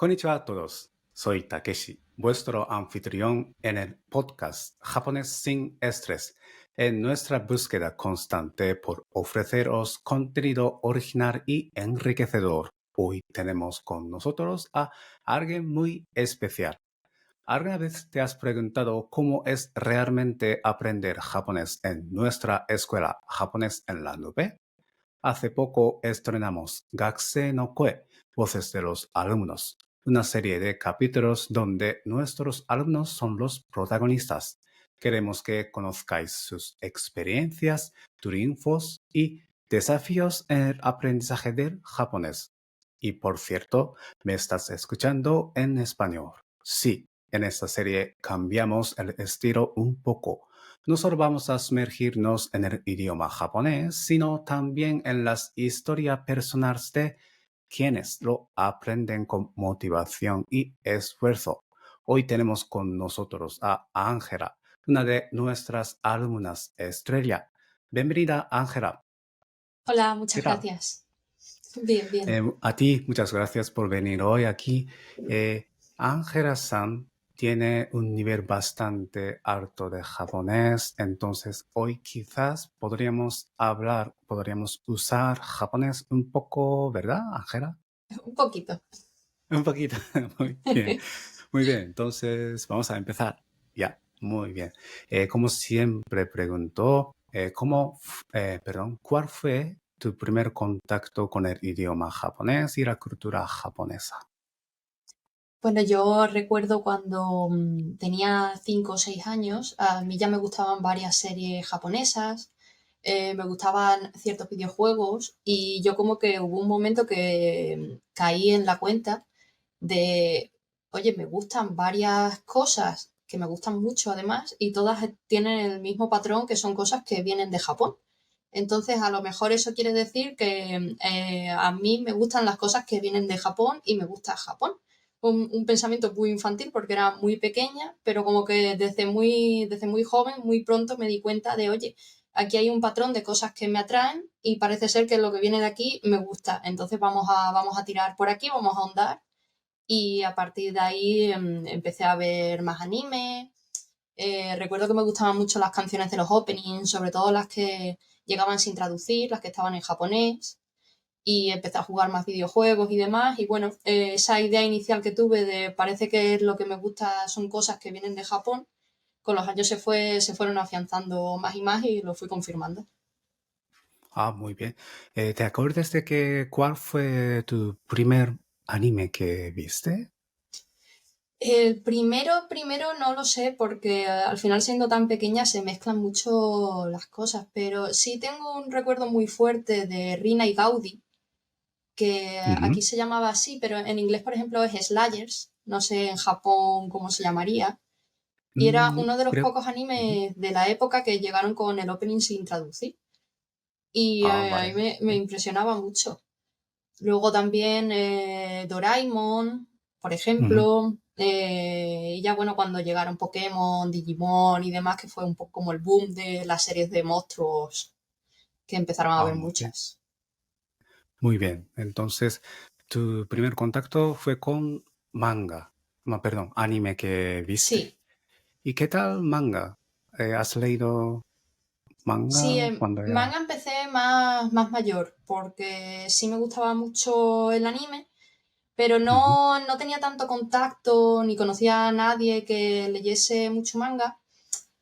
Konnichiwa a todos. Soy Takeshi, vuestro anfitrión en el podcast Japonés sin estrés, en nuestra búsqueda constante por ofreceros contenido original y enriquecedor. Hoy tenemos con nosotros a alguien muy especial. ¿Alguna vez te has preguntado cómo es realmente aprender japonés en nuestra escuela Japonés en la Nube? Hace poco estrenamos Gakusei no Koe, Voces de los Alumnos, una serie de capítulos donde nuestros alumnos son los protagonistas. Queremos que conozcáis sus experiencias, triunfos y desafíos en el aprendizaje del japonés. Y por cierto, me estás escuchando en español. Sí, en esta serie cambiamos el estilo un poco. No solo vamos a sumergirnos en el idioma japonés, sino también en las historias personales de quienes lo aprenden con motivación y esfuerzo. Hoy tenemos con nosotros a Ángela, una de nuestras alumnas estrella. Bienvenida, Ángela. Hola, ¿Qué muchas tal? gracias. Bien. A ti, muchas gracias por venir hoy aquí. Ángela-san tiene un nivel bastante alto de japonés, entonces hoy quizás podríamos usar japonés un poco, ¿verdad, Ángela? Un poquito. Un poquito, muy bien. Muy bien, entonces vamos a empezar. Ya, muy bien. Como siempre preguntó, ¿cuál fue tu primer contacto con el idioma japonés y la cultura japonesa? Bueno, yo recuerdo cuando tenía 5 o 6 años, a mí ya me gustaban varias series japonesas, me gustaban ciertos videojuegos y yo como que hubo un momento que caí en la cuenta de, oye, me gustan varias cosas que me gustan mucho además y todas tienen el mismo patrón que son cosas que vienen de Japón. Entonces, a lo mejor eso quiere decir que a mí me gustan las cosas que vienen de Japón y me gusta Japón. Un pensamiento muy infantil porque era muy pequeña, pero como que desde muy joven, muy pronto me di cuenta de, oye, aquí hay un patrón de cosas que me atraen y parece ser que lo que viene de aquí me gusta. Entonces vamos a tirar por aquí, vamos a ahondar y a partir de ahí empecé a ver más anime. Recuerdo que me gustaban mucho las canciones de los openings, sobre todo las que llegaban sin traducir, las que estaban en japonés. Y empecé a jugar más videojuegos y demás. Y bueno, esa idea inicial que tuve de parece que lo que me gusta son cosas que vienen de Japón, con los años se fueron afianzando más y más y lo fui confirmando. Ah, muy bien. ¿Te acuerdas de cuál fue tu primer anime que viste? El primero no lo sé porque al final siendo tan pequeña se mezclan mucho las cosas, pero sí tengo un recuerdo muy fuerte de Rina y Gaudi, que aquí Ujú. se llamaba así, pero en inglés, por ejemplo, es Slayers, no sé en Japón cómo se llamaría, y era uno de los Creo. pocos Ujú. animes de la época que llegaron con el opening sin traducir, y Ah, a mí vale. me impresionaba mucho. Luego también Doraemon, por Ujú. ejemplo. Y ya bueno, cuando llegaron Pokémon, Digimon y demás, que fue un poco como el boom de las series de monstruos, que empezaron a Ah, haber muy bien. muchas. Muy bien. Entonces, tu primer contacto fue con manga. No, perdón, anime que viste. Sí, ¿Y qué tal manga? ¿Has leído sí, manga cuando era? manga empecé más mayor, porque sí me gustaba mucho el anime, pero Ujú. no tenía tanto contacto ni conocía a nadie que leyese mucho manga.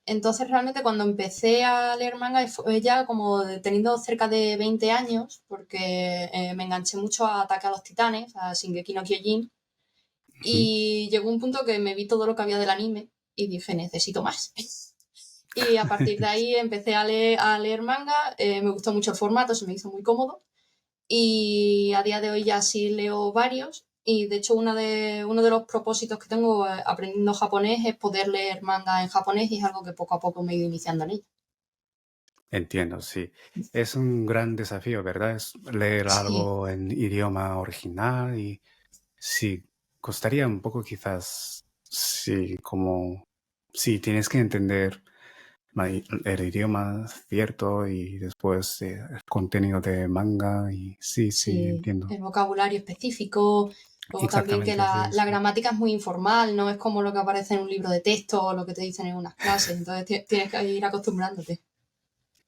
Entonces realmente cuando empecé a leer manga fue ya como teniendo cerca de 20 años, porque me enganché mucho a Ataque a los Titanes, a Shingeki no Kyojin, Ujú. y llegó un punto que me vi todo lo que había del anime y dije, necesito más. Y a partir de ahí empecé a leer manga, me gustó mucho el formato, se me hizo muy cómodo, y a día de hoy ya sí leo varios. Y de hecho uno de los propósitos que tengo aprendiendo japonés es poder leer manga en japonés y es algo que poco a poco me he ido iniciando en ello. Entiendo, sí. Es un gran desafío, ¿verdad? Es leer Sí, algo en idioma original y sí, costaría un poco quizás, sí, como, sí, tienes que entender el idioma cierto y después el contenido de manga y sí, sí, sí, entiendo. el vocabulario específico. Luego también que Exactamente, sí, la sí. gramática es muy informal, no es como lo que aparece en un libro de texto o lo que te dicen en unas clases, entonces tienes que ir acostumbrándote.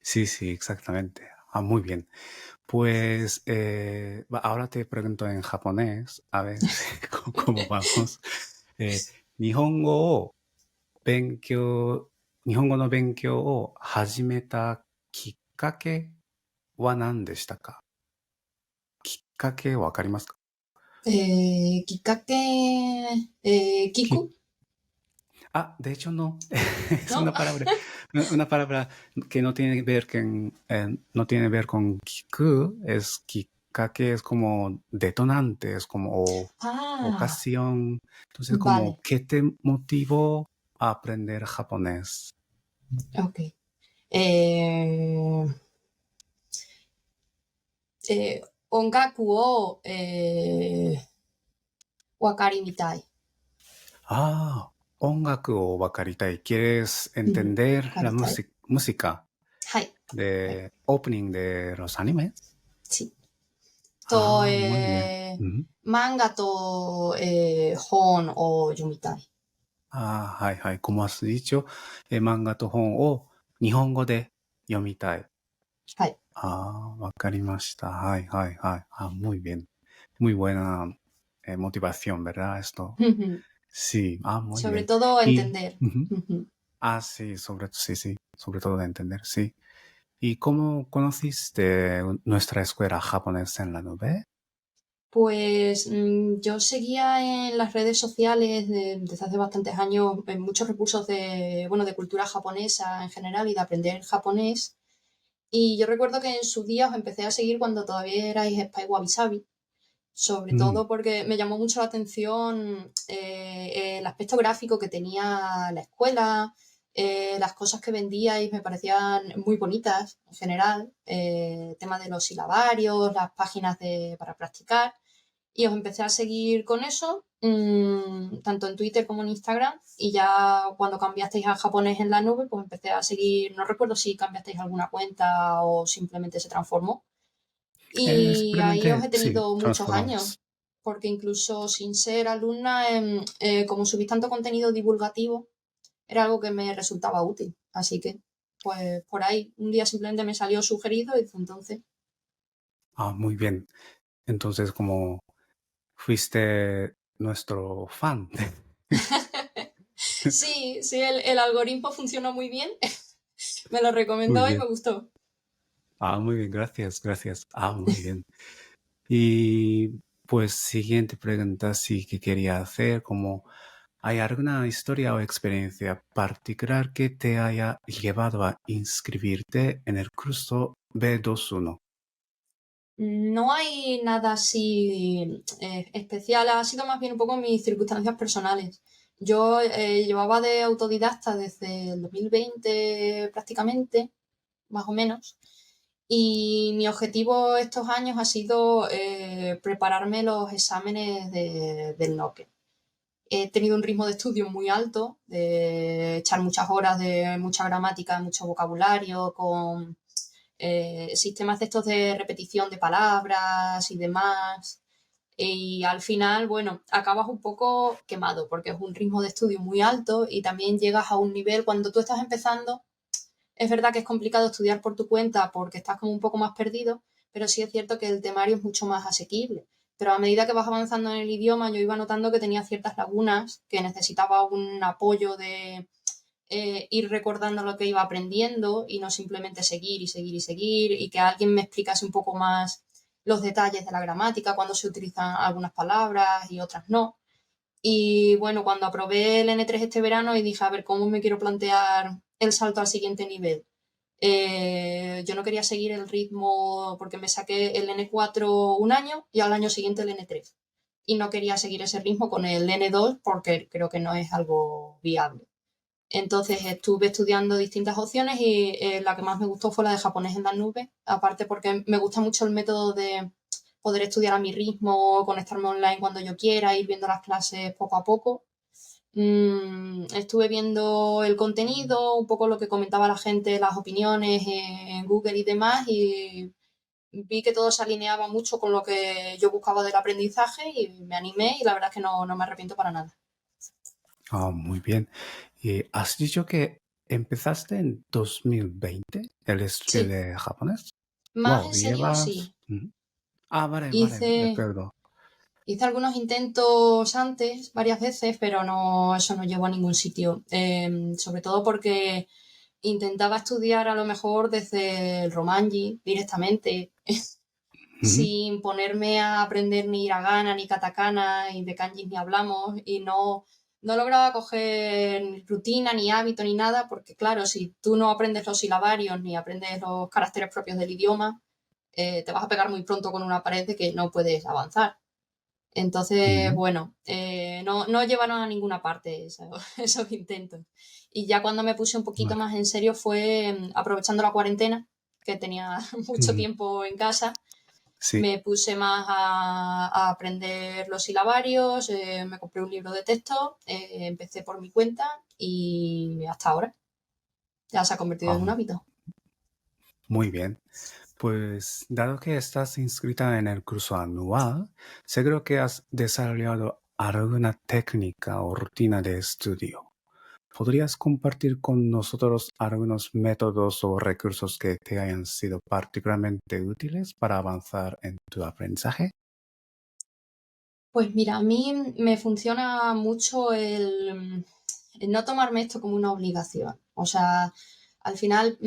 Sí, sí, exactamente. Ah, muy bien. Pues ahora te pregunto en japonés, a ver cómo vamos. え日本語を勉強、日本語の勉強を始めたきっかけは何でしたか？きっかけわかりますか？きっかけ、聞きく Ah, de hecho no. Es ¿no? una palabra que no tiene que ver con, no tiene que ver con kiku, es kikake, es como detonante, es como Ah, ocasión. Entonces, como, vale, ¿qué te motivó a aprender japonés? ok. Eh, 音楽を、わかりみたい。Ah, 音楽をわかりたい. ¿Quieres うん、わ entender か la りたい。música はい。はい。de opening de los animes? ちと、Ah, muy bien. Ujú. 漫画と、本を読みたい。ああ、はいはい。como has dicho, 漫画と本を日本語で読みたい。はい。ああ、わかりました。はいはいはい。Ah, muy bien. Muy buena motivación, ¿verdad? Esto. Sí, ah, muy Sobre bien. todo Y, entender. ujú. Ah, sí, sí, sí. Sobre todo de entender, sí. ¿Y cómo conociste nuestra escuela japonesa en la nube? Pues yo seguía en las redes sociales desde hace bastantes años en muchos recursos de, bueno, de cultura japonesa en general y de aprender japonés. Y yo recuerdo que en su día os empecé a seguir cuando todavía erais Spy Wabi Sabi, sobre うん。todo porque me llamó mucho la atención el aspecto gráfico que tenía la escuela, las cosas que vendíais me parecían muy bonitas en general, el tema de los silabarios, las páginas para practicar. Y os empecé a seguir con eso, tanto en Twitter como en Instagram. Y ya cuando cambiasteis a japonés en la nube, pues empecé a seguir, no recuerdo si cambiasteis alguna cuenta o simplemente se transformó. Y ahí os Simplemente, he sí, tenido muchos años, transformamos. porque incluso sin ser alumna, como subís tanto contenido divulgativo, era algo que me resultaba útil. Así que, pues por ahí, un día simplemente me salió sugerido y desde entonces. Ah, muy bien. Entonces, como fuiste nuestro fan. Sí, sí, el algoritmo funcionó muy bien. Me lo Muy recomendó y bien. me gustó. Ah, muy bien, gracias, gracias. Ah, muy bien. Y pues siguiente pregunta sí que quería hacer, como ¿hay alguna historia o experiencia particular que te haya llevado a inscribirte en el curso B21? No hay nada así especial, ha sido más bien un poco mis circunstancias personales. Yo llevaba de autodidacta desde el 2020 prácticamente, más o menos, y mi objetivo estos años ha sido prepararme los exámenes del NOCE. He tenido un ritmo de estudio muy alto, de echar muchas horas de mucha gramática, mucho vocabulario, con sistemas de estos de repetición de palabras y demás. Y al final, bueno, acabas un poco quemado porque es un ritmo de estudio muy alto y también llegas a un nivel cuando tú estás empezando. Es verdad que es complicado estudiar por tu cuenta porque estás como un poco más perdido, pero sí es cierto que el temario es mucho más asequible. Pero a medida que vas avanzando en el idioma, yo iba notando que tenía ciertas lagunas, que necesitaba un apoyo de ir recordando lo que iba aprendiendo y no simplemente seguir y seguir y seguir y que alguien me explicase un poco más los detalles de la gramática, cuando se utilizan algunas palabras y otras no. Y bueno, cuando aprobé el N3 este verano y dije, a ver, ¿cómo me quiero plantear el salto al siguiente nivel? Yo no quería seguir el ritmo porque me saqué el N4 un año y al año siguiente el N3. Y no quería seguir ese ritmo con el N2 porque creo que no es algo viable. Entonces estuve estudiando distintas opciones y la que más me gustó fue la de japonés en la nube, aparte porque me gusta mucho el método de poder estudiar a mi ritmo, conectarme online cuando yo quiera, ir viendo las clases poco a poco. Estuve viendo el contenido, un poco lo que comentaba la gente, las opiniones en Google y demás, y vi que todo se alineaba mucho con lo que yo buscaba del aprendizaje y me animé y la verdad es que no me arrepiento para nada. Muy bien. Y has dicho que empezaste en 2020 el estudio Sí, de japonés. más Wow, en serio llevas... sí. Ujú. Vale, vale, de Hice, acuerdo. hice algunos intentos antes, varias veces, pero no, eso no llegó a ningún sitio. Sobre todo porque intentaba estudiar a lo mejor desde el Romanji directamente, Ujú, sin ponerme a aprender ni hiragana, ni katakana, y de kanjis ni hablamos, y no lograba coger ni rutina, ni hábito, ni nada, porque claro, si tú no aprendes los silabarios, ni aprendes los caracteres propios del idioma, te vas a pegar muy pronto con una pared de que no puedes avanzar. Entonces, ujú. bueno, no llevaron a ninguna parte esos intentos. Y ya cuando me puse un poquito Vale. más en serio fue aprovechando la cuarentena, que tenía mucho Ujú. tiempo en casa, Sí. me puse más a aprender los silabarios, me compré un libro de texto, empecé por mi cuenta y hasta ahora ya se ha convertido en un Ah, hábito. muy bien. Pues dado que estás inscrita en el curso anual, seguro que has desarrollado alguna técnica o rutina de estudio. ¿Podrías compartir con nosotros algunos métodos o recursos que te hayan sido particularmente útiles para avanzar en tu aprendizaje? Pues mira, a mí me funciona mucho el no tomarme esto como una obligación. O sea, al final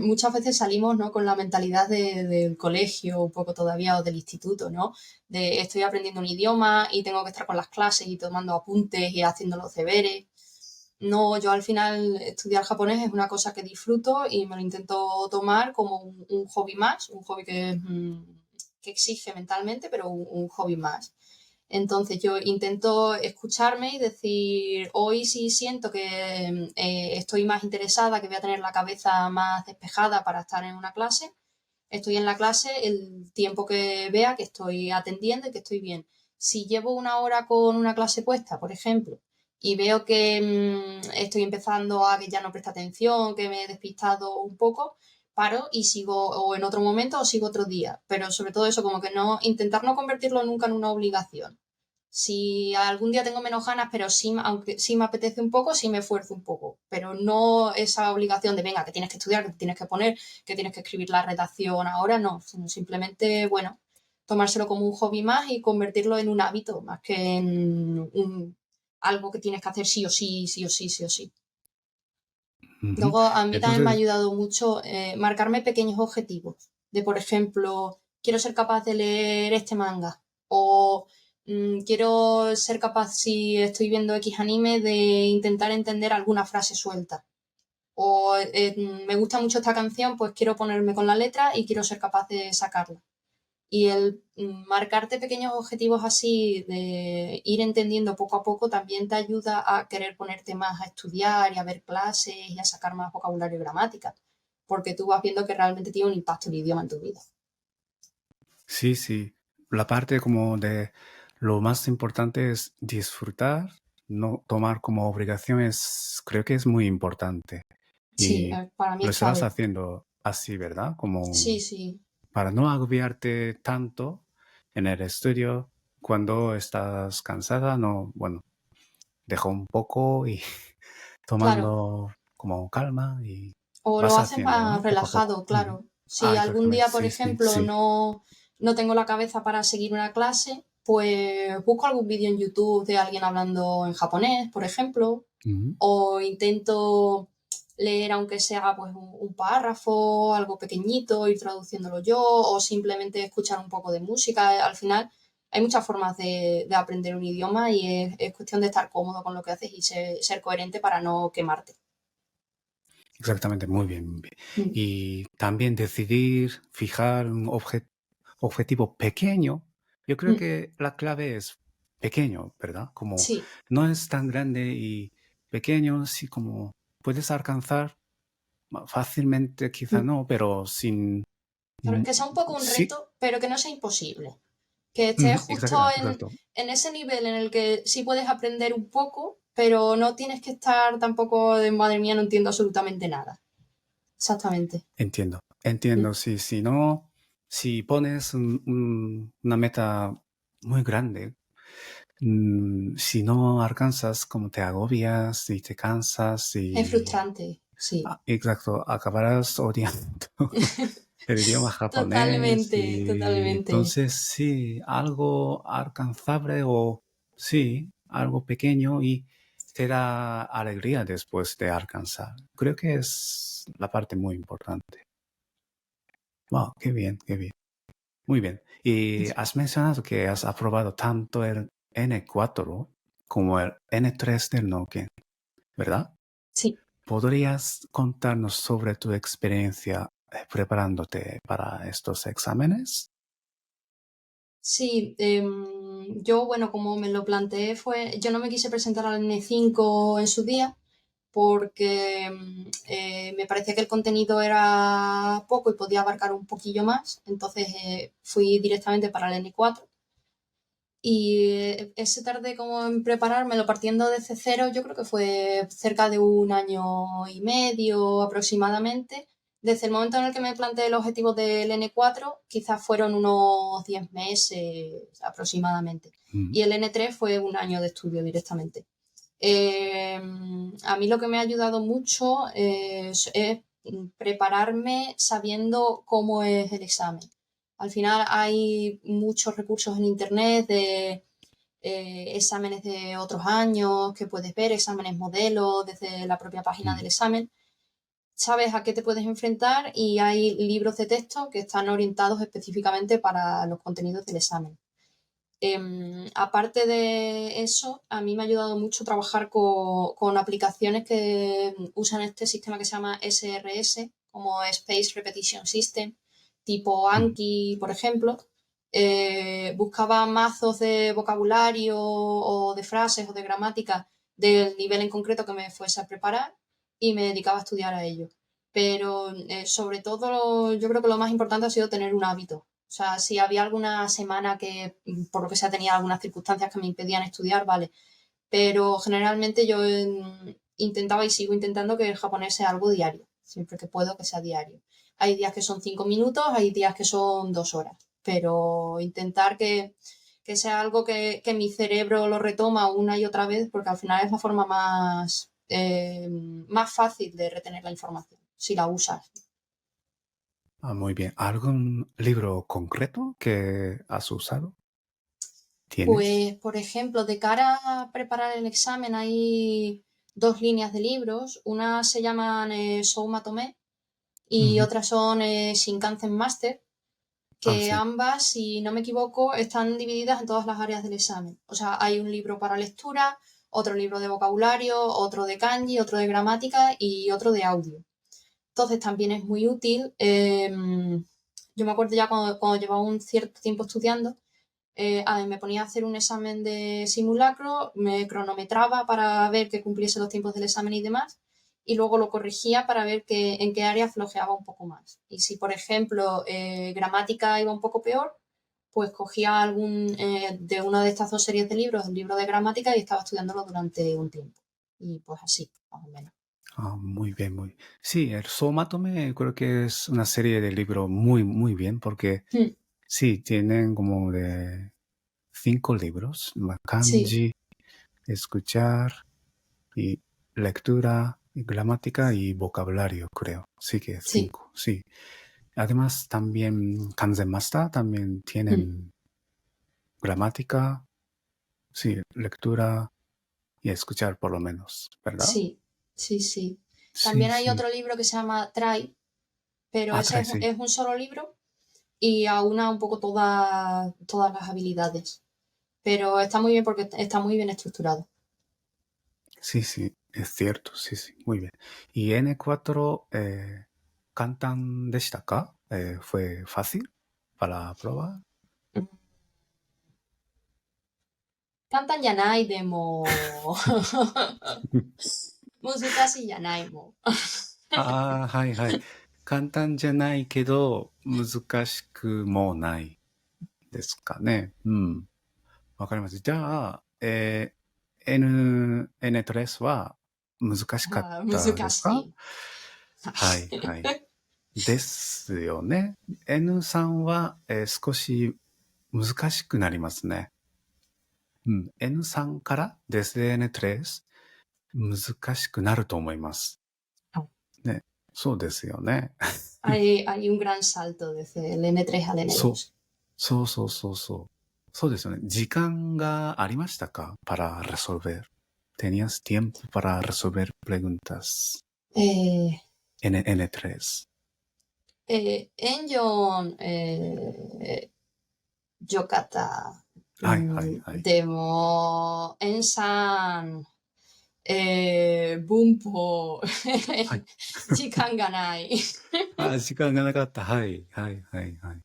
muchas veces salimos, ¿no?, con la mentalidad del colegio un poco todavía o del instituto, ¿no? De estoy aprendiendo un idioma y tengo que estar con las clases y tomando apuntes y haciendo los deberes. No, yo al final estudiar japonés es una cosa que disfruto y me lo intento tomar como un hobby más, un hobby que exige mentalmente, pero un hobby más. Entonces yo intento escucharme y decir, hoy sí siento que estoy más interesada, que voy a tener la cabeza más despejada para estar en una clase. Estoy en la clase el tiempo que vea que estoy atendiendo y que estoy bien. Si llevo una hora con una clase puesta, por ejemplo, y veo que estoy empezando a que ya no presta atención, que me he despistado un poco, paro y sigo o en otro momento o sigo otro día. Pero sobre todo eso, como que no, intentar no convertirlo nunca en una obligación. Si algún día tengo menos ganas, pero sí, aunque sí me apetece un poco, sí me esfuerzo un poco, pero no esa obligación de venga, que tienes que estudiar, que te tienes que poner, que tienes que escribir la redacción ahora, no, sino simplemente, bueno, tomárselo como un hobby más y convertirlo en un hábito, más que en algo que tienes que hacer sí o sí, sí o sí, sí o sí. Ujú. Luego, a mí también me ha Entonces, ayudado mucho marcarme pequeños objetivos, de por ejemplo, quiero ser capaz de leer este manga o quiero ser capaz, si estoy viendo X anime, de intentar entender alguna frase suelta. O me gusta mucho esta canción, pues quiero ponerme con la letra y quiero ser capaz de sacarla. Y el marcarte pequeños objetivos así, de ir entendiendo poco a poco, también te ayuda a querer ponerte más a estudiar y a ver clases y a sacar más vocabulario y gramática, porque tú vas viendo que realmente tiene un impacto el idioma en tu vida. sí, sí. La parte como de lo más importante es disfrutar, no tomar como obligación creo que es muy importante. Sí, Y para mí lo es estarás clave. haciendo así, ¿verdad? Sí, Como sí, para no agobiarte tanto en el estudio cuando estás cansada, no, bueno, deja un poco y claro. tomando como calma y O lo vas haces haciéndolo, más ¿no? Poco a poco. relajado, Ujú. claro. Si algún Exactamente, día, por sí, sí, ejemplo, sí. no tengo la cabeza para seguir una clase, pues busco algún vídeo en YouTube de alguien hablando en japonés, por ejemplo, Ujú. o intento leer, aunque sea pues un párrafo, algo pequeñito, ir traduciéndolo yo, o simplemente escuchar un poco de música. Al final, hay muchas formas de aprender un idioma y es cuestión de estar cómodo con lo que haces y ser coherente para no quemarte. Exactamente, muy bien, muy bien. Mm. Y también decidir, fijar un objetivo pequeño. Yo creo Mm. que la clave es pequeño, ¿verdad? Como Sí, no es tan grande y pequeño, sí como puedes alcanzar fácilmente, quizá mm. no, pero sin... Claro, mm, que sea un poco un Sí, reto, pero que no sea imposible. Que estés justo exactamente, exacto. en ese nivel en el que sí puedes aprender un poco, pero no tienes que estar tampoco de madre mía, no entiendo absolutamente nada. Exactamente. Entiendo, Mm. entiendo, sí, sí, no. si pones una meta muy grande, si no alcanzas, como te agobias y te cansas Es y... frustrante, sí. Exacto, acabarás odiando el idioma japonés Totalmente, y totalmente. entonces sí, algo alcanzable o sí, algo pequeño y te da alegría después de alcanzar. Creo que es la parte muy importante. Wow, qué bien, qué bien. Muy bien. Y has mencionado que has aprobado tanto el N4 como el N3 del Noken, ¿verdad? Sí, ¿Podrías contarnos sobre tu experiencia preparándote para estos exámenes? sí. Yo, bueno, como me lo planteé fue, yo no me quise presentar al N5 en su día porque me parecía que el contenido era poco y podía abarcar un poquillo más, entonces fui directamente para el N4 y ese tardé como en preparármelo partiendo desde cero, yo creo que fue cerca de un año y medio aproximadamente. Desde el momento en el que me planteé el objetivo del N4, quizás fueron unos 10 meses aproximadamente. Mm, Y el N3 fue un año de estudio directamente. A mí lo que me ha ayudado mucho es prepararme sabiendo cómo es el examen. Al final hay muchos recursos en Internet de exámenes de otros años que puedes ver, exámenes modelo desde la propia página del mm, examen. Sabes a qué te puedes enfrentar y hay libros de texto que están orientados específicamente para los contenidos del examen. Aparte de eso, a mí me ha ayudado mucho trabajar con aplicaciones que usan este sistema que se llama SRS, como Space Repetition System, tipo mm, Anki, por ejemplo. Buscaba mazos de vocabulario o de frases o de gramática del nivel en concreto que me fuese a preparar y me dedicaba a estudiar a ello. Pero sobre todo, yo creo que lo más importante ha sido tener un hábito. O sea, si había alguna semana que, por lo que sea, tenía algunas circunstancias que me impedían estudiar, vale. Pero generalmente yo intentaba y sigo intentando que el japonés sea algo diario. Siempre que puedo que sea diario. Hay días que son 5 minutos, hay días que son 2 horas. Pero intentar que sea algo que mi cerebro lo retoma una y otra vez, porque al final es la forma más fácil de retener la información, si la usas. muy bien. ¿Algún libro concreto que has usado? ¿Tienes? Pues, por ejemplo, de cara a preparar el examen hay dos líneas de libros. Una se llaman Souma Tomé y Ujú. otras son Shinkansen Master, Ah, que sí. ambas, si no me equivoco, están divididas en todas las áreas del examen. O sea, hay un libro para lectura, otro libro de vocabulario, otro de kanji, otro de gramática y otro de audio. Entonces también es muy útil. Yo me acuerdo ya cuando llevaba un cierto tiempo estudiando, me ponía a hacer un examen de simulacro, me cronometraba para ver que cumpliese los tiempos del examen y demás, y luego lo corregía para ver en qué área flojeaba un poco más. Y si, por ejemplo, gramática iba un poco peor, pues cogía algún de una de estas dos series de libros, el libro de gramática, y estaba estudiándolo durante un tiempo. Y pues así, más o menos. Muy bien, muy. Sí, el Somatome creo que es una serie de libros muy, muy bien porque Mm, sí, tienen como de 5 libros, sí, kanji, escuchar y lectura, y gramática y vocabulario, creo. Sí que sí. 5, sí. Además, también Kanzen Master también Mm, tienen gramática, sí, lectura y escuchar por lo menos, ¿verdad? sí, sí, sí. Sí, También hay sí. otro libro que se llama Try, pero ese Trae, sí. es un solo libro y aúna un poco todas las habilidades. Pero está muy bien porque está muy bien estructurado. Sí, sí, es cierto, sí, sí, muy bien. ¿Y N4, kantan deshita ka? ¿Fue fácil para la prueba? Cantan Yanai de Mo. Música y Yanai Mo. はいはい。簡単じゃないけど、難しくもないですかね。うん。わかります。じゃあ、N3 は難しかっあ、たですか？難しい。はいはい。ですよね。N さんは、少し難しくなりますね。N さんからデス N3 難しくなると思います。ね、そうですよね。Hay un gran salto desde el N3 al そう。 N2. そうそうそうそう。そうですよね。時間がありましたか para resolver? ¿Tenías tiempo para resolver preguntas Eh, en N3? Enjon Yokata はいはいはい。でも、Ensan Bunpo はい。時間がない。時間がなかった。はいはいはいはい。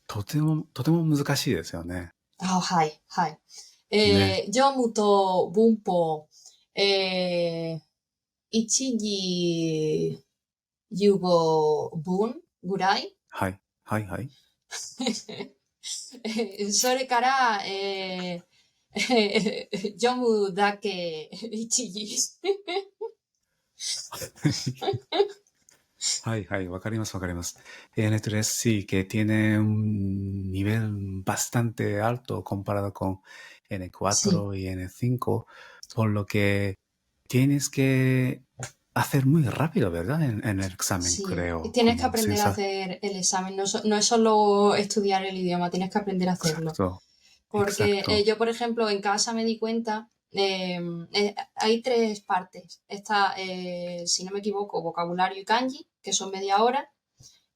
とても難しいですよね。はい、はい。ね。読むと文法、一時15分ぐらいはいはいはい。それから、読むだけ一時。はいはい、わかりますわかります。N3 sí que tiene un nivel bastante alto comparado con Sí, N4 y N5, por lo que tienes que hacer muy rápido, ¿verdad? En el examen, sí. creo, Tienes que como aprender a hacer el examen. No, no es solo estudiar el idioma, tienes que aprender a hacerlo. Exacto, Porque exacto. yo, por ejemplo, en casa me di cuenta, hay tres partes. Está, si no me equivoco, vocabulario y kanji, que son media hora.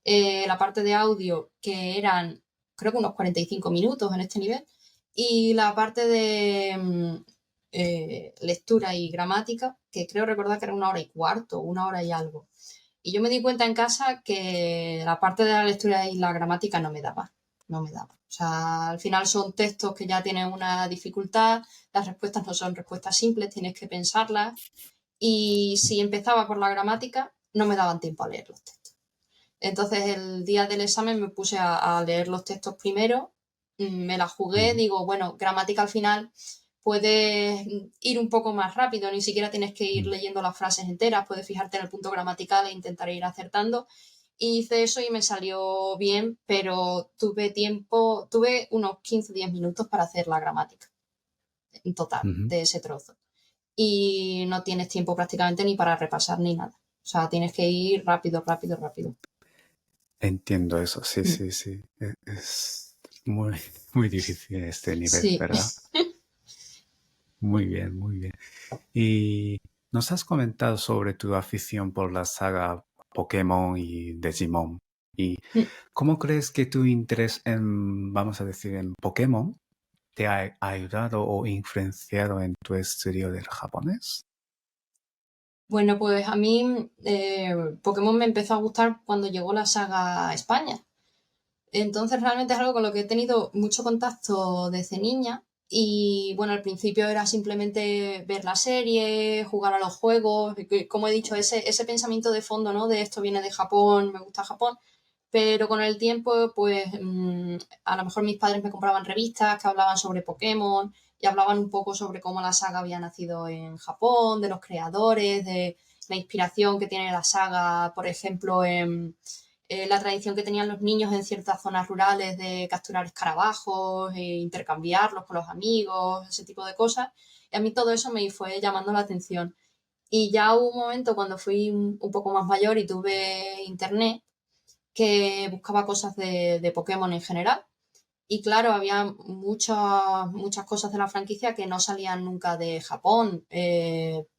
La parte de audio, que eran, creo que unos 45 minutos en este nivel. Y la parte de lectura y gramática, que creo recordar que era una hora y cuarto, una hora y algo. Y yo me di cuenta en casa que la parte de la lectura y la gramática no me daba, no me daba. O sea, al final son textos que ya tienen una dificultad, las respuestas no son respuestas simples, tienes que pensarlas. Y si empezaba por la gramática, no me daban tiempo a leer los textos. Entonces el día del examen me puse a leer los textos primero, me la jugué, Ujú, digo, bueno, gramática al final puedes ir un poco más rápido, ni siquiera tienes que ir ujú, leyendo las frases enteras, puedes fijarte en el punto gramatical e intentar ir acertando. Y hice eso y me salió bien, pero tuve unos 15-10 minutos para hacer la gramática en total ujú. de ese trozo. Y no tienes tiempo prácticamente ni para repasar ni nada. O sea, tienes que ir rápido, rápido, rápido. Entiendo eso, sí, Mm. sí, sí. Es muy, muy difícil este nivel, Sí. ¿verdad? Muy bien, muy bien. Y nos has comentado sobre tu afición por la saga Pokémon y Digimon. ¿Y cómo crees que tu interés en, vamos a decir, en Pokémon te ha ayudado o influenciado en tu estudio del japonés? Bueno, pues a mí Pokémon me empezó a gustar cuando llegó la saga a España. Entonces realmente es algo con lo que he tenido mucho contacto desde niña. Y bueno, al principio era simplemente ver la serie, jugar a los juegos, como he dicho, ese pensamiento de fondo, ¿no? De esto viene de Japón, me gusta Japón. Pero con el tiempo, pues a lo mejor mis padres me compraban revistas que hablaban sobre Pokémon y hablaban un poco sobre cómo la saga había nacido en Japón, de los creadores, de la inspiración que tiene la saga, por ejemplo, en la tradición que tenían los niños en ciertas zonas rurales de capturar escarabajos e intercambiarlos con los amigos, ese tipo de cosas. Y a mí todo eso me fue llamando la atención. Y ya hubo un momento cuando fui un poco más mayor y tuve internet que buscaba cosas de Pokémon en general. Y claro, había muchas cosas de la franquicia que no salían nunca de Japón.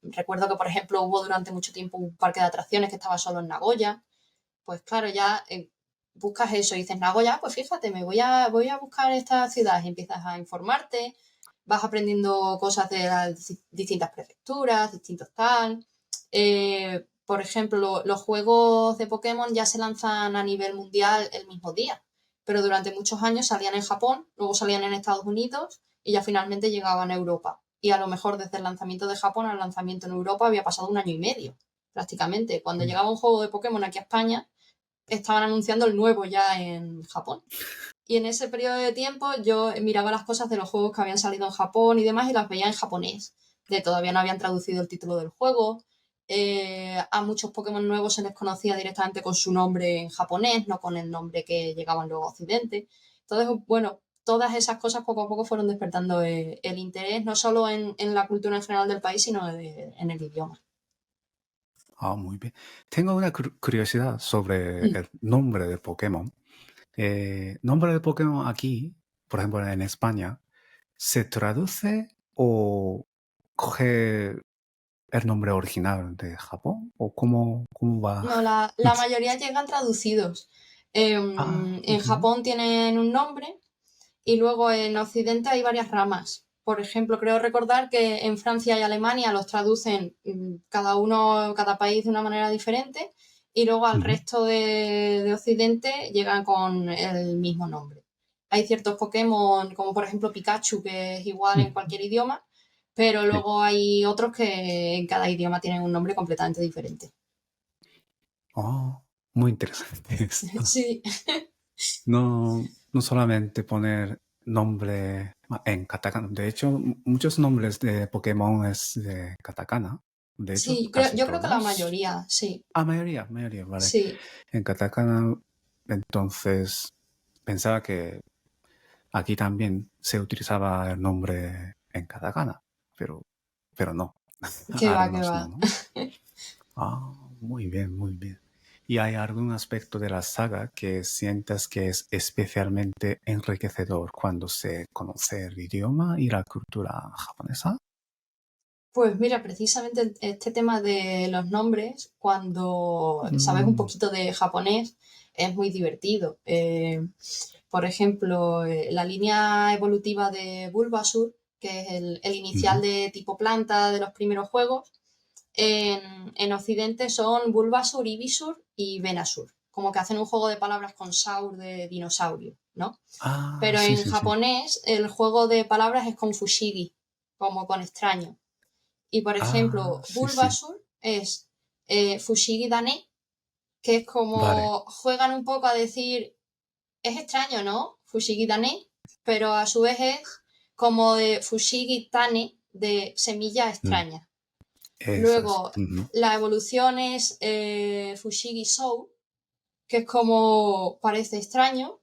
Recuerdo que, por ejemplo, hubo durante mucho tiempo un parque de atracciones que estaba solo en Nagoya. Pues claro, ya buscas eso y dices, Nagoya, pues fíjate, voy a buscar esta ciudad y empiezas a informarte, vas aprendiendo cosas de las distintas prefecturas, distintos tal. Por ejemplo, los juegos de Pokémon ya se lanzan a nivel mundial el mismo día, pero durante muchos años salían en Japón, luego salían en Estados Unidos y ya finalmente llegaban a Europa. Y a lo mejor desde el lanzamiento de Japón al lanzamiento en Europa había pasado un año y medio, prácticamente. Cuando Mm. llegaba un juego de Pokémon aquí a España, estaban anunciando el nuevo ya en Japón. Y en ese periodo de tiempo yo miraba las cosas de los juegos que habían salido en Japón y demás y las veía en japonés. De todavía no habían traducido el título del juego. A muchos Pokémon nuevos se les conocía directamente con su nombre en japonés, no con el nombre que llegaban luego a Occidente. Entonces, bueno, todas esas cosas poco a poco fueron despertando el interés, no solo en la cultura en general del país, sino en el idioma. Ah, muy bien. Tengo una curiosidad sobre el nombre de Pokémon. Nombre de Pokémon aquí, por ejemplo, en España, ¿se traduce o coge el nombre original de Japón? ¿O cómo va? No, la mayoría llegan traducidos. Ah, En Japón tienen un nombre y luego en Occidente hay varias ramas. Por ejemplo, creo recordar que en Francia y Alemania los traducen cada país de una manera diferente y luego al ujú, resto de Occidente llegan con el mismo nombre. Hay ciertos Pokémon, como por ejemplo Pikachu, que es igual en ujú, cualquier idioma, pero sí. luego hay otros que en cada idioma tienen un nombre completamente diferente. Oh, muy interesante esto. Sí, No solamente poner nombre en katakana. De hecho, muchos nombres de Pokémon es de katakana. De hecho, sí, casi yo creo que la todos. mayoría, sí, Ah, mayoría, vale. sí. En katakana, entonces pensaba que aquí también se utilizaba el nombre en katakana, pero no. Que va, que Algunos va. no, ¿no? Ah, muy bien, muy bien. ¿Y hay algún aspecto de la saga que sientas que es especialmente enriquecedor cuando se conoce el idioma y la cultura japonesa? Pues mira, precisamente este tema de los nombres, cuando sabes un Mm, poquito de japonés, es muy divertido. Por ejemplo, la línea evolutiva de Bulbasur, que es el inicial ujú. de tipo planta de los primeros juegos, en Occidente son Bulbasur, Ivysaur y Venusaur. Como que hacen un juego de palabras con Saur de dinosaurio, ¿no? Ah, Pero sí, en sí, sí. japonés el juego de palabras es con Fushigi, como con extraño. Y por Ah, ejemplo, sí, sí. Bulbasur es Fushigi Dane, que es Vale. como juegan un poco a decir, es extraño, ¿no? Fushigi Dane, pero a su vez es como de Fushigi Tane, de semilla Mm, extraña. esas. Luego, Ujú. la evolución es Fushigi Sou, que es como parece extraño.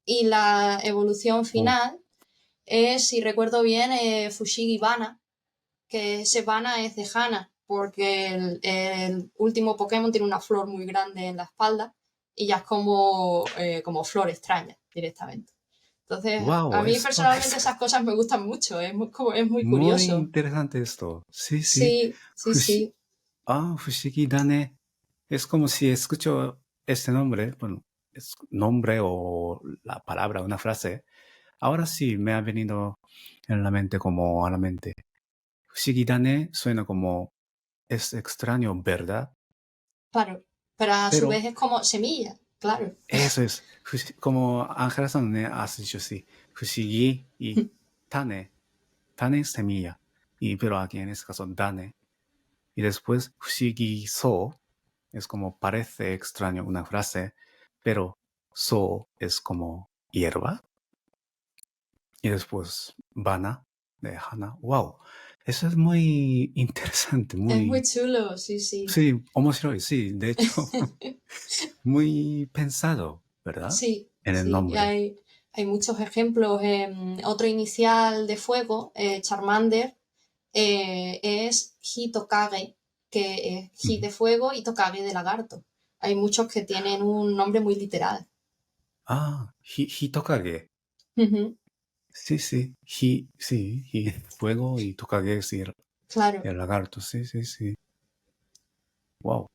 Y la evolución Oh, final es, si recuerdo bien, Fushigi Bana, que ese Bana es de Hana, porque el último Pokémon tiene una flor muy grande en la espalda y ya es como flor extraña directamente. Entonces, a wow, mí esto personalmente es esas cosas me gustan mucho, es muy muy curioso. interesante esto. Sí, sí. Sí, sí, sí. Fushigi Dane. Es como si escucho este nombre, bueno, es nombre o la palabra, una frase. Ahora sí me ha venido en la mente como a la mente. Fushigi Dane suena como es extraño, ¿verdad? Claro, pero a su vez Pero es como semilla, claro. eso es, como Ángela San ne has dicho sí, Fushigi y Tane, Tane es semilla, y pero aquí en este caso Dane. Y después Fushigi So es como parece extraño una frase, pero So es como hierba. Y después Bana de Hana. Wow, eso es muy interesante, Es muy muy... chulo, sí, sí. Sí, omoshiroi, sí, de hecho, muy pensado, ¿verdad? Sí, En el sí. Y nombre. hay muchos ejemplos. Otro inicial de fuego, Charmander, es Hitokage, que es Hit Ujú. de fuego y Tokage de lagarto. Hay muchos que tienen un nombre muy literal. Ah, Hitokage. Ujú, Sí, sí, sí, fuego y Tokage, sí, claro. el lagarto, sí, sí, sí. Wow.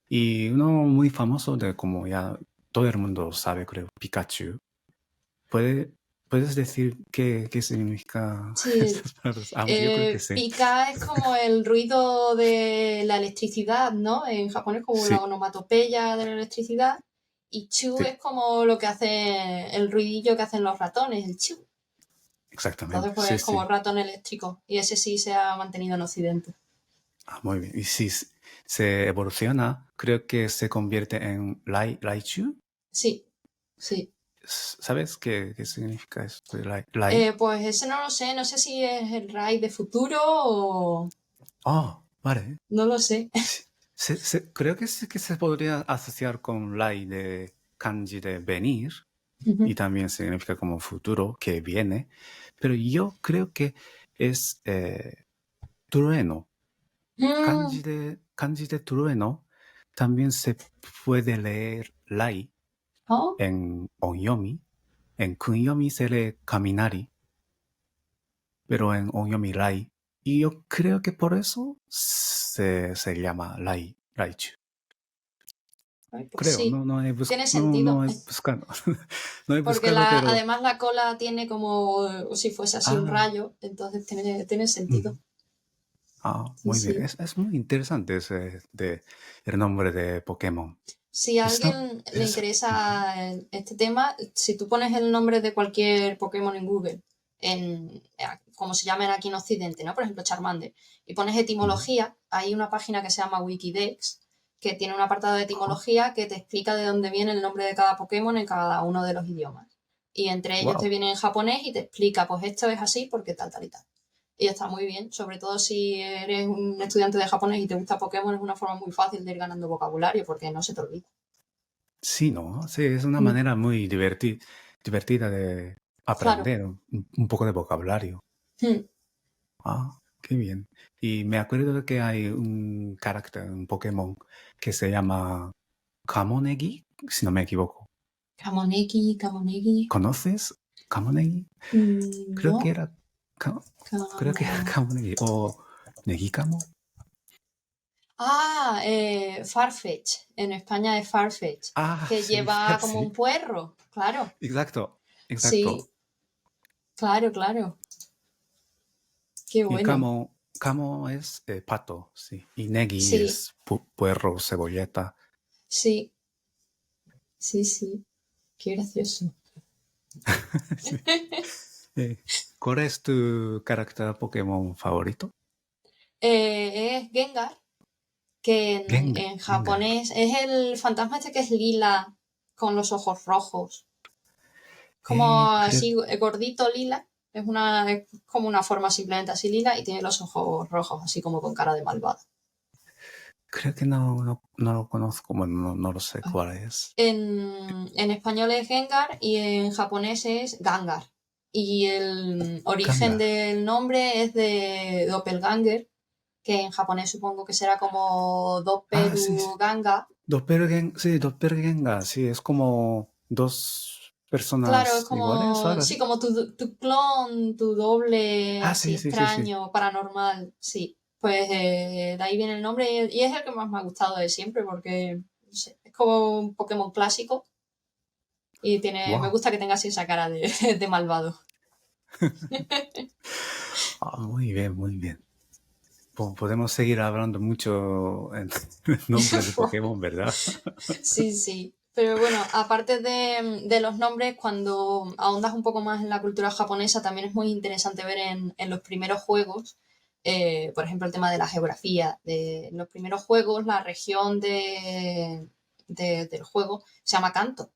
Y uno muy famoso de como ya todo el mundo sabe, creo, Pikachu. ¿Puede, ¿Puedes decir qué significa Sí, estas palabras? Aunque yo creo que sí. Pika es como el ruido de la electricidad, ¿no? En japonés como la Sí, onomatopeya de la electricidad. Y chu sí, es como lo que hace el ruidillo que hacen los ratones, el chu. Entonces, exactamente. pues Sí, es como sí. ratón eléctrico. Y ese sí se ha mantenido en Occidente. Ah, muy bien. Y si se evoluciona, creo que se convierte en Raichu. Sí, sí. ¿Sabes qué significa esto de Lai? Pues ese no lo sé, no sé si es el raid de futuro o... Oh, Vale. No lo sé. Creo que sí que se podría asociar con lai de kanji de venir y también significa como futuro, que viene. Pero yo creo que es trueno. Mm, Kanji de trueno también se puede leer lai oh, en onyomi. En kunyomi se lee kaminari, pero en onyomi lai. Y yo creo que por eso se llama raichu. ay, pues Creo, sí, no he tiene sentido. buscado. No he Porque buscado, pero... además la cola tiene como si fuese así un Ah, rayo, entonces tiene sentido. Sí, muy bien. sí. Es muy interesante el nombre de Pokémon. Si a Está... alguien le Es, interesa este tema, si tú pones el nombre de cualquier Pokémon en Google, como se llaman aquí en Occidente, ¿no? Por ejemplo, Charmander, y pones etimología, hay una página que se llama Wikidex, que tiene un apartado de etimología que te explica de dónde viene el nombre de cada Pokémon en cada uno de los idiomas. Y entre ellos te wow. viene en japonés y te explica, pues esto es así porque tal, tal y tal. Y está muy bien, sobre todo si eres un estudiante de japonés y te gusta Pokémon, es una forma muy fácil de ir ganando vocabulario porque no se te olvida. Sí, ¿no? Sí, es una Mm, manera muy divertida de claro. aprender un poco de vocabulario. Mm, Qué bien. Y me acuerdo de que hay un carácter, un Pokémon que se llama Kamonegi, si no me equivoco. Kamoneki, Kamoneki. ¿Conoces Kamonegi? Creo que No. era, creo que era Kamo- Kamonegi o Negikamo. Ah, Farfetch. En España es Farfetch. Que Sí, lleva como un sí, puerro. Claro. exacto, Sí, exacto. claro, claro. Qué Y bueno. Kamo es pato, sí. Y Negi Sí, es puerro, cebolleta. sí, sí, sí. Qué gracioso. Sí. Eh, ¿Cuál es tu carácter Pokémon favorito? Es Gengar, que en Gengar. japonés es el fantasma este que es lila con los ojos rojos. Como Creo, así gordito lila. Es como una forma simplemente así lila y tiene los ojos rojos, así como con cara de malvado. creo que no lo conozco, bueno, no lo sé cuál es. En español es Gengar y en japonés es Gangar. Y el origen Gengar. del nombre es de Doppelganger, que en japonés supongo que será como Sí, sí. Dopperu Ganga. Doppelganger, sí, es como dos Claro, es personas iguales o como, algo sí, así. como tu clon, tu doble así Sí. extraño, paranormal, sí. Pues de ahí viene el nombre y es el que más me ha gustado de siempre porque no sé, es como un Pokémon clásico y me Wow. gusta que tenga así esa cara de, de malvado. Muy bien, muy bien. Podemos seguir hablando mucho en nombre de Pokémon, ¿verdad? Sí, sí. Pero bueno, aparte de los nombres, cuando ahondas un poco más en la cultura japonesa, también es muy interesante ver en los primeros juegos, por ejemplo, el tema de la geografía. De los primeros juegos, la región del juego se llama Kanto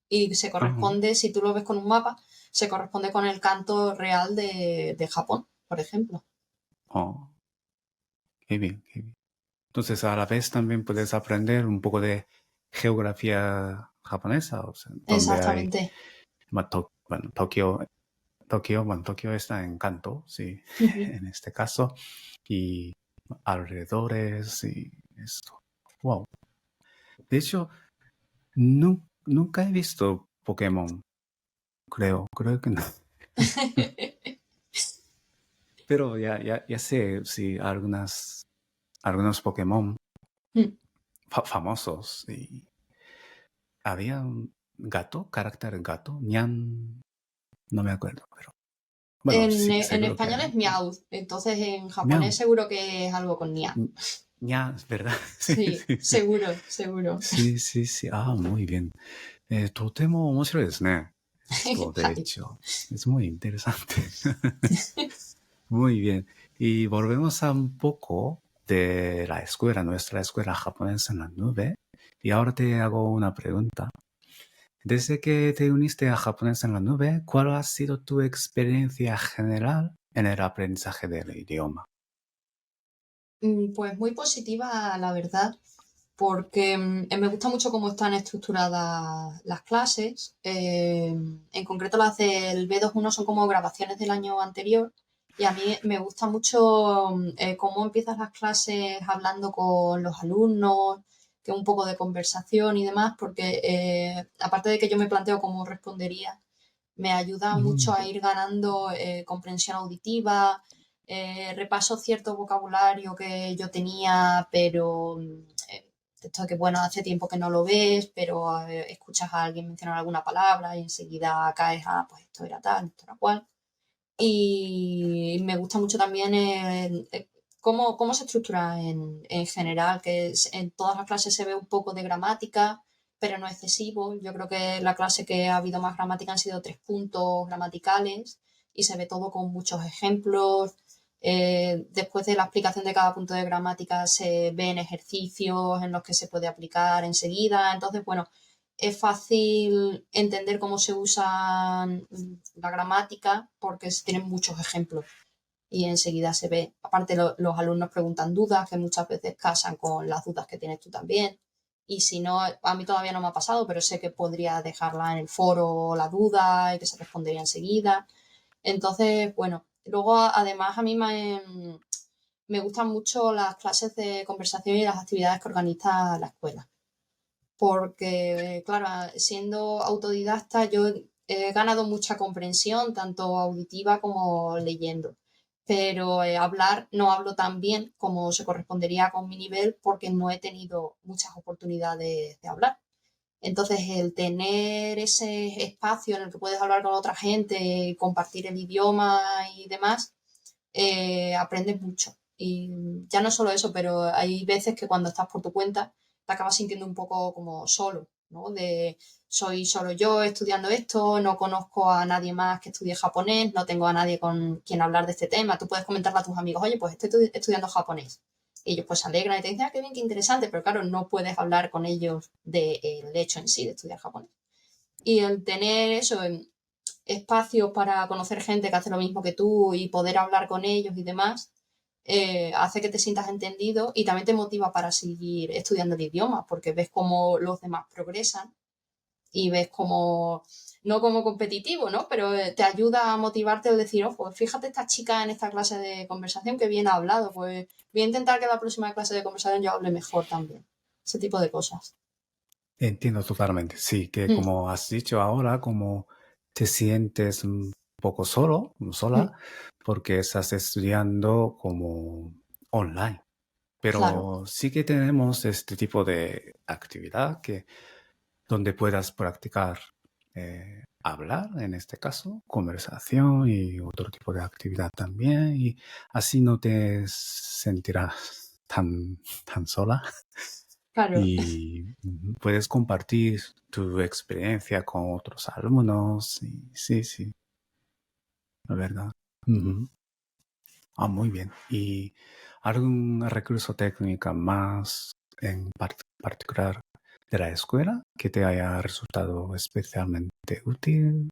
y se Ajá. corresponde, si tú lo ves con un mapa, se corresponde con el Kanto real de Japón, por ejemplo. Oh, qué bien, qué bien. Entonces, a la vez también puedes aprender un poco de geografía japonesa, o sea, donde hay, Exactamente. bueno, Tokio está en Kanto, sí, Ujú. en este caso, y alrededores y esto. Wow. De hecho, nunca he visto Pokémon, creo que no. Pero ya sé, sí, algunos Pokémon famosos. Y había un gato, carácter gato, ñan, no me acuerdo, pero bueno, sí, En seguro que español hay. es miau, entonces en japonés Miau, seguro que es algo con nia. ña, ¿verdad? Sí, Sí, sí. seguro, seguro. Sí. Muy bien. とても面白いですね。esto, de Vale. hecho. Es muy interesante. Muy bien. Y volvemos a un poco de la escuela, nuestra escuela japonesa en la nube. Y ahora te hago una pregunta. Desde que te uniste a japonés en la nube, ¿cuál ha sido tu experiencia general en el aprendizaje del idioma? Pues muy positiva, la verdad, porque me gusta mucho cómo están estructuradas las clases. En concreto, las del B21 son como grabaciones del año anterior y a mí me gusta mucho cómo empiezas las clases hablando con los alumnos, que un poco de conversación y demás, porque aparte de que yo me planteo cómo respondería, me ayuda mucho Mm, a ir ganando comprensión auditiva, repaso cierto vocabulario que yo tenía, pero esto de que, bueno, hace tiempo que no lo ves, pero escuchas a alguien mencionar alguna palabra y enseguida caes a, pues esto era tal, esto era cual. Y me gusta mucho también cómo se estructura en general, en todas las clases se ve un poco de gramática, pero no excesivo. Yo creo que la clase que ha habido más gramática han sido 3 puntos gramaticales y se ve todo con muchos ejemplos. Después de la explicación de cada punto de gramática se ven ejercicios en los que se puede aplicar enseguida. Entonces, bueno, es fácil entender cómo se usa la gramática porque se tienen muchos ejemplos y enseguida se ve. Aparte, los alumnos preguntan dudas que muchas veces casan con las dudas que tienes tú también. Y si no, a mí todavía no me ha pasado, pero sé que podría dejarla en el foro la duda y que se respondería enseguida. Entonces, bueno, luego además a mí me gustan mucho las clases de conversación y las actividades que organiza la escuela porque, claro, siendo autodidacta yo he ganado mucha comprensión, tanto auditiva como leyendo, pero hablar no hablo tan bien como se correspondería con mi nivel porque no he tenido muchas oportunidades de hablar. Entonces, el tener ese espacio en el que puedes hablar con otra gente, compartir el idioma y demás, aprendes mucho. Y ya no solo eso, pero hay veces que cuando estás por tu cuenta te acabas sintiendo un poco como solo, ¿no? De soy solo yo estudiando esto, no conozco a nadie más que estudie japonés, no tengo a nadie con quien hablar de este tema. Tú puedes comentarle a tus amigos, oye, pues estoy estudiando japonés. Y ellos pues se alegran y te dicen, ah, qué bien, qué interesante, pero claro, no puedes hablar con ellos del hecho en sí de estudiar japonés. Y el tener eso, espacios para conocer gente que hace lo mismo que tú y poder hablar con ellos y demás, hace que te sientas entendido y también te motiva para seguir estudiando el idioma, porque ves cómo los demás progresan y ves como, no como competitivo, ¿no? Pero te ayuda a motivarte al decir, oh, pues fíjate esta chica en esta clase de conversación que bien ha hablado, pues voy a intentar que la próxima clase de conversación yo hable mejor también. Ese tipo de cosas. entiendo totalmente. Sí, que Mm, como has dicho ahora, como te sientes un poco solo, sola, mm, porque estás estudiando como online. claro, Pero sí que tenemos este tipo de actividad que donde puedas practicar hablar, en este caso, conversación y otro tipo de actividad también, y así no te sentirás tan sola claro. y puedes compartir tu experiencia con otros alumnos. Y, sí, sí, la verdad. Ujú. Ah, muy bien. ¿Y algún recurso técnico más en particular de la escuela que te haya resultado especialmente útil?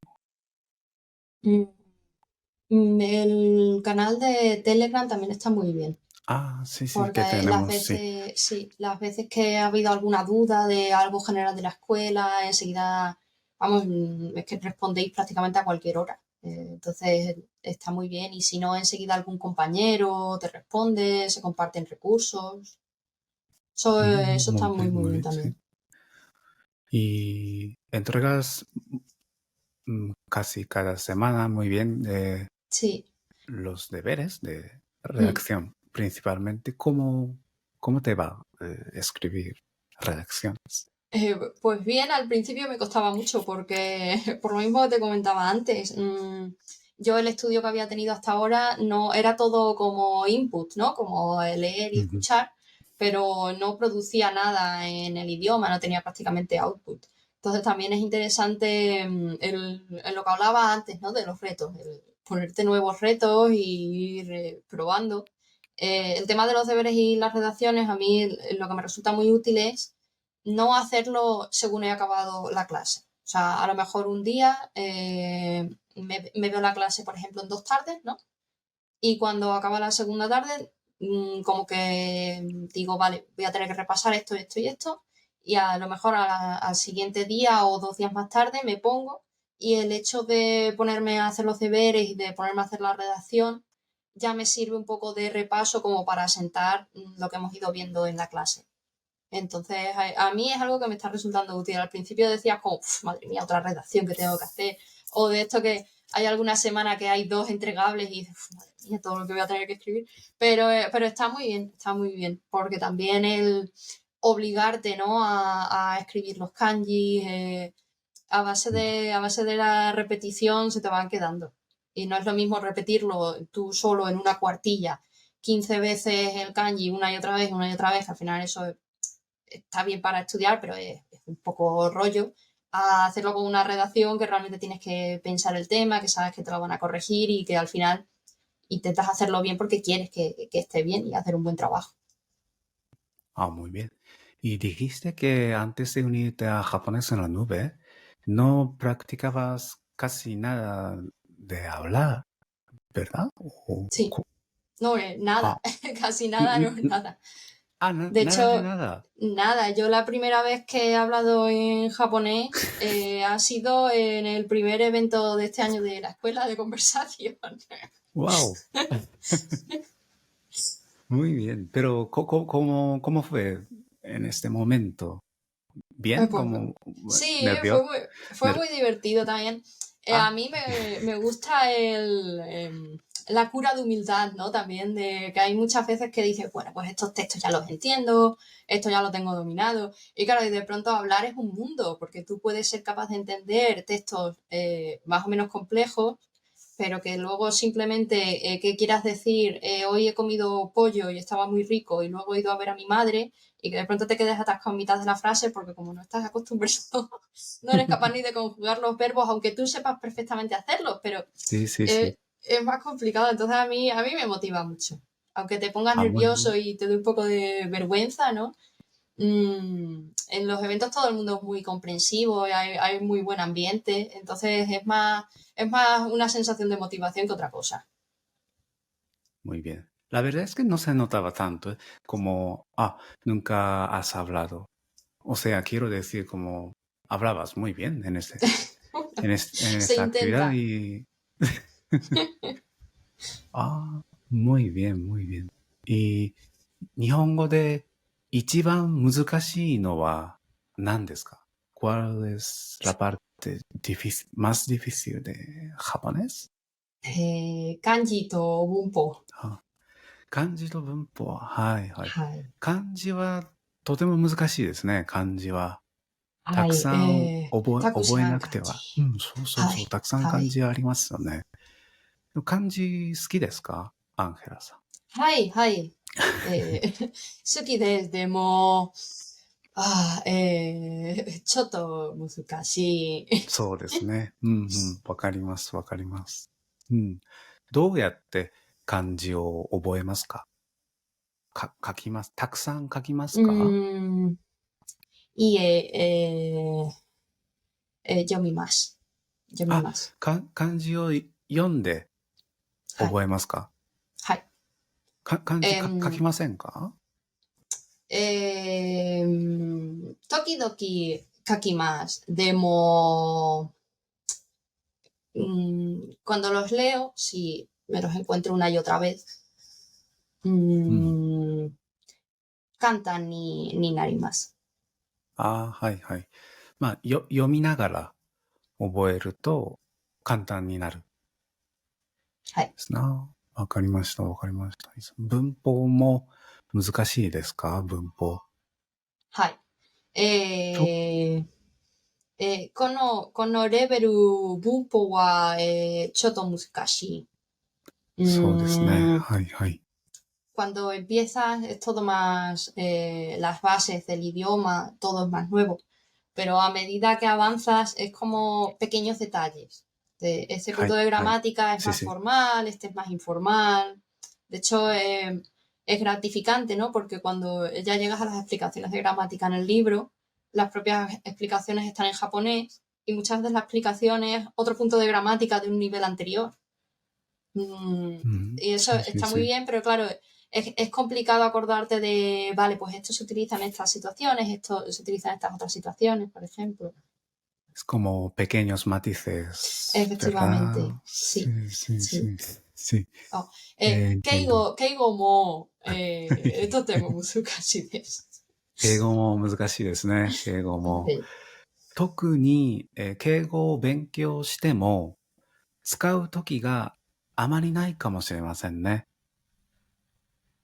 Mm, El canal de Telegram también está muy bien, Ah, sí, sí, que porque las tenemos, sí. veces, sí, las veces que ha habido alguna duda de algo general de la escuela, enseguida, vamos, es que respondéis prácticamente a cualquier hora. Entonces está muy bien y si no, enseguida algún compañero te responde, se comparten recursos. Eso está muy Muy bien bien, sí. también. Y entregas casi cada semana, muy bien, Sí. los deberes de Mm. redacción, principalmente. ¿Cómo te va escribir redacciones? Pues bien, al principio me costaba mucho porque, por lo mismo que te comentaba antes, yo el estudio que había tenido hasta ahora no era todo como input, ¿no? Como leer y Ujú. escuchar, pero no producía nada en el idioma, no tenía prácticamente output. Entonces también es interesante en lo que hablaba antes, ¿no? De los retos, el ponerte nuevos retos y ir probando. El tema de los deberes y las redacciones, a mí lo que me resulta muy útil es no hacerlo según he acabado la clase. O sea, a lo mejor un día me veo la clase, por ejemplo, en 2 tardes, ¿no? Y cuando acaba la segunda tarde, como que digo, vale, voy a tener que repasar esto, esto y esto, y a lo mejor al siguiente día o 2 días más tarde me pongo, y el hecho de ponerme a hacer los deberes y de ponerme a hacer la redacción ya me sirve un poco de repaso como para sentar lo que hemos ido viendo en la clase. Entonces, a mí es algo que me está resultando útil. Al principio decía como, madre mía, otra redacción que tengo que hacer. O de esto que hay alguna semana que hay 2 entregables y dices, madre mía, todo lo que voy a tener que escribir. Pero está muy bien. Porque también el obligarte, ¿no? a escribir los kanjis, a base de la repetición se te van quedando. Y no es lo mismo repetirlo tú solo en una cuartilla 15 veces el kanji una y otra vez, al final eso está bien para estudiar, pero es un poco rollo, a hacerlo con una redacción que realmente tienes que pensar el tema, que sabes que te lo van a corregir y que al final intentas hacerlo bien porque quieres que esté bien y hacer un buen trabajo. Ah, muy bien. Y dijiste que antes de unirte a Japonés en la Nube, no practicabas casi nada de hablar, ¿verdad? Sí, no, Ah, nada, casi y- nada, no, y- nada. De nada de hecho, nada. nada, yo la primera vez que he hablado en japonés ha sido en el primer evento de este año de la escuela de conversación. Wow, muy bien. Pero ¿cómo fue en este momento? ¿Bien? Pues, ¿Como sí, nervioso? fue muy divertido también. A Ah, mí me gusta la cura de humildad, ¿no? También de que hay muchas veces que dices, bueno, pues estos textos ya los entiendo, esto ya lo tengo dominado. Y claro, y de pronto hablar es un mundo, porque tú puedes ser capaz de entender textos más o menos complejos, pero que luego simplemente, ¿qué quieras decir? Hoy he comido pollo y estaba muy rico y luego he ido a ver a mi madre y que de pronto te quedes atascado en mitad de la frase porque como no estás acostumbrado, no eres capaz ni de conjugar los verbos, aunque tú sepas perfectamente hacerlos, pero sí, sí, sí. es más complicado. Entonces a mí me motiva mucho. Aunque te pongas Ah, muy nervioso bien. y te dé un poco de vergüenza, ¿no? En los eventos todo el mundo es muy comprensivo, hay muy buen ambiente, entonces es más una sensación de motivación que otra cosa. Muy bien. La verdad es que no se notaba tanto, como, nunca has hablado. O sea, quiero decir, como hablabas muy bien en Se esta actividad intenta. y... Ah, muy bien, muy bien. Y 日本語で一番難しいのは何ですか? ¿Cuál es la parte más difícil de japonés? kanji と文法。あ、漢字と文法。はいはい。はい。漢字はとても難しいですね、漢字は。たはい。くさんたく覚えさん漢字。なくては。うん、そうそうそう。はい。たくさんはい。漢字ありますよね。漢字好きですか、アンヘラさん？はい。はい。好きです。でも、ちょっと難しい。そうですね。うんうん。わかります、わかります。うん。どうやって漢字を覚えますか？書きます。たくさん書きますうか？ーん。いいえ、読みます。読みあ、ます。漢字を読んではい。覚えますか？はい。漢字書きえーませんか？時々書きます。でも、cuando los leo, si me los encuentro una y otra vez, うん。簡単になります。はいはい。まあ、読みながら覚えると簡単になるはい。ですな。わかりました、わかりました。文法も難しいですか？文法。はい。と、このレベル、文法は、ちょっと難しい。そうですね。はいはい。Cuando empiezas es todo más, las bases del idioma, todo es más nuevo. Pero a medida que avanzas es como pequeños detalles. Ese は punto い de はい。gramática es 先 más 生。formal, este es más informal. De hecho, es gratificante, ¿no? Porque cuando ya llegas a las explicaciones de gramática en el libro, las propias explicaciones están en japonés y muchas de las explicaciones otro punto de gramática de un nivel anterior. うん。Y eso 先está muy 生。bien, pero claro, es complicado acordarte de, vale, pues esto se utiliza en estas situaciones, esto se utiliza en estas otras situaciones, por ejemplo. Es como pequeños matices, ¿verdad? efectivamente, sí, Sí, sí, sí. sí, sí. あ、Entiendo. 敬語も、とても難しいです。敬語も難しいですね。敬語も。はい。特に、敬語を勉強しても、使う時があまりないかもしれませんね。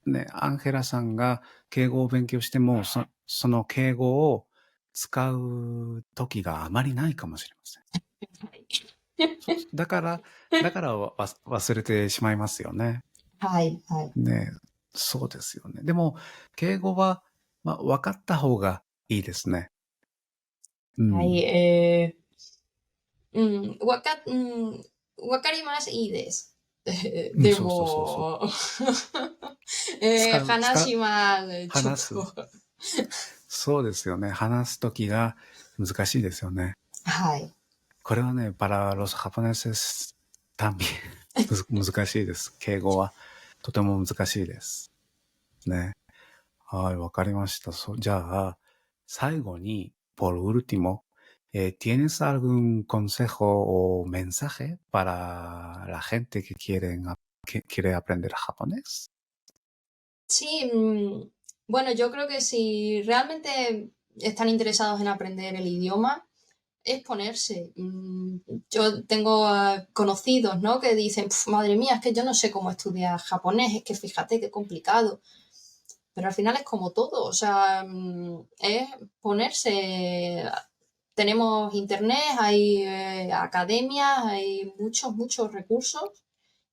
ね、アンヘラさんが敬語を勉強しても、その敬語を使う時があまりないかもしれません。だから忘れてしまいますよね。はい、はい。ね、そうですよね。でも、敬語は、分かった方がいいですね。はい、わかりますいいです。でそうそうそうそう。も、使話します。ちょっ話す。と。そうですよね。話すときが難しいですよね。はい。これはね、para los japoneses también 難しいです。敬語はとても難しいです。ね。はい、わかりました。じゃあ、最後に、por último, ¿tienes algún consejo o mensaje para la gente que quiere aprender japonés? Sí, bueno, yo creo que si realmente están interesados en aprender el idioma, es ponerse. Yo tengo conocidos, ¿no? Que dicen, madre mía, es que yo no sé cómo estudiar japonés, es que fíjate qué complicado. Pero al final es como todo, o sea, es ponerse. Tenemos internet, hay academias, hay muchos recursos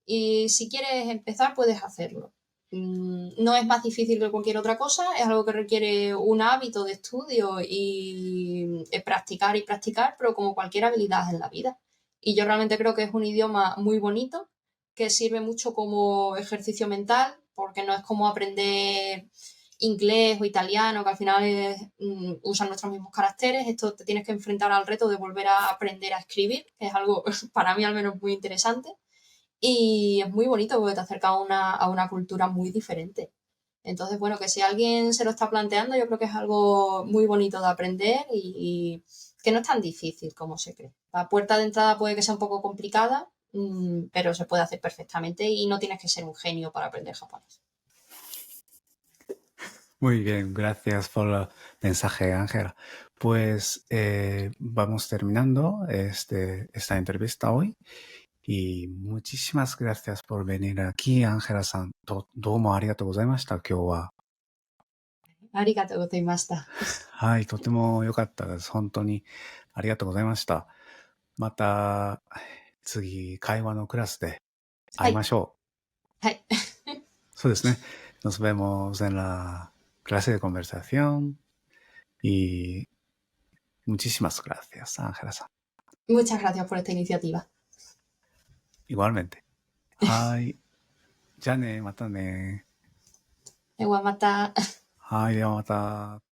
y si quieres empezar puedes hacerlo. No es más difícil que cualquier otra cosa, es algo que requiere un hábito de estudio y practicar y practicar, pero como cualquier habilidad en la vida. Y yo realmente creo que es un idioma muy bonito, que sirve mucho como ejercicio mental, porque no es como aprender inglés o italiano, que al final usan nuestros mismos caracteres. Esto te tienes que enfrentar al reto de volver a aprender a escribir, que es algo para mí al menos muy interesante. Y es muy bonito porque te acerca a una cultura muy diferente. Entonces, bueno, que si alguien se lo está planteando, yo creo que es algo muy bonito de aprender y que no es tan difícil como se cree. La puerta de entrada puede que sea un poco complicada, pero se puede hacer perfectamente y no tienes que ser un genio para aprender japonés. Muy bien, gracias por el mensaje, Ángela. Pues vamos terminando esta entrevista hoy. Y muchísimas gracias por venir aquí, Ángelaさん。どうもありがとうございました、今日は。Arigatou gozaimashita. はい、とても良かったです。本当にありがとうございました。また、次、会話のクラスで会いましょう。はい。そうですね。Nos vemos en la clase de conversación y muchísimas gracias, Ángela さん。Muchas gracias por esta iniciativa. Igualmente. はい。じゃあね、またね。Igual mata. はい、ではまた。